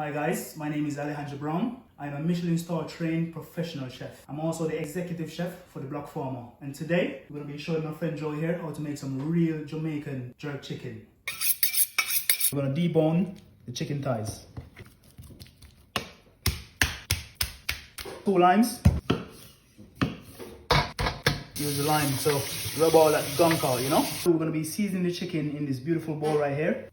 Hi guys, my name is Aleandro. I'm a Michelin star trained professional chef. I'm also the executive chef for the Block Farmer. And today, we're going to be showing my friend Joe here how to make some real Jamaican jerk chicken. We're going to debone the chicken thighs. 2 limes. Use the lime, so rub all that gunk out, you know? So we're going to be seasoning the chicken in this beautiful bowl right here.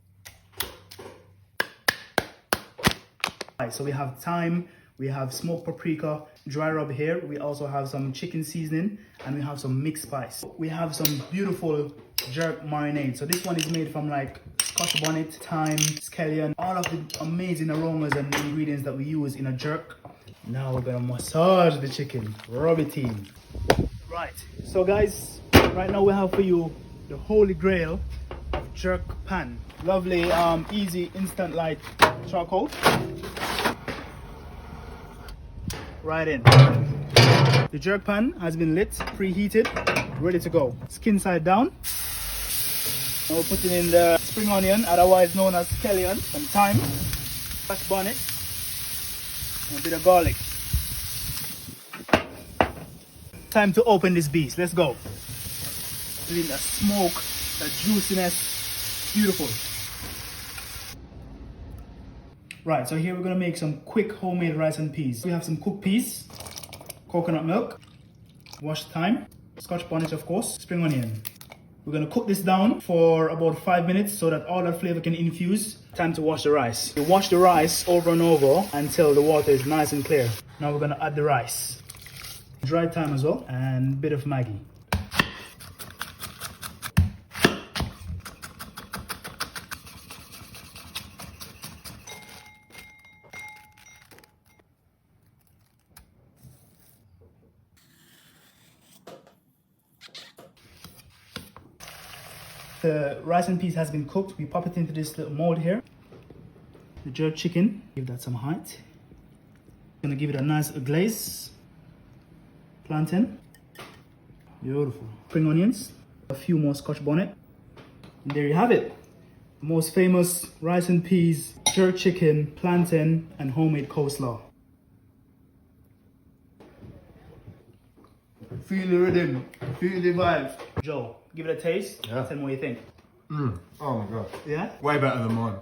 Right, so we have thyme, we have smoked paprika, dry rub here. We also have some chicken seasoning and we have some mixed spice. We have some beautiful jerk marinade. So this one is made from like scotch bonnet, thyme, scallion, all of the amazing aromas and ingredients that we use in a jerk. Now we're gonna massage the chicken, rub it in. Right, so guys, right now we have for you the holy grail of jerk pan. Lovely, easy, instant light charcoal. Right in. The jerk pan has been lit, preheated, ready to go. Skin side down. Now we're putting in the spring onion, otherwise known as scallion, some thyme, scotch bonnet, and a bit of garlic. Time to open this beast. Let's go. Feeling the smoke, the juiciness, beautiful. Right, so here we're gonna make some quick homemade rice and peas. We have some cooked peas, coconut milk, washed thyme, scotch bonnet of course, spring onion. We're gonna cook this down for about 5 minutes so that all that flavor can infuse. Time to wash the rice. You wash the rice over and over until the water is nice and clear. Now we're gonna add the rice. Dry thyme as well, and a bit of Maggi. The rice and peas has been cooked. We pop it into this little mold here. The jerk chicken, give that some height. Gonna give it a nice glaze. Plantain, beautiful. Spring onions, a few more scotch bonnet. And there you have it. The most famous rice and peas, jerk chicken, plantain, and homemade coleslaw. Feel the rhythm, feel the vibe. Joe, give it a taste. Yeah. Tell me what you think. Oh my god. Yeah? Way better than mine.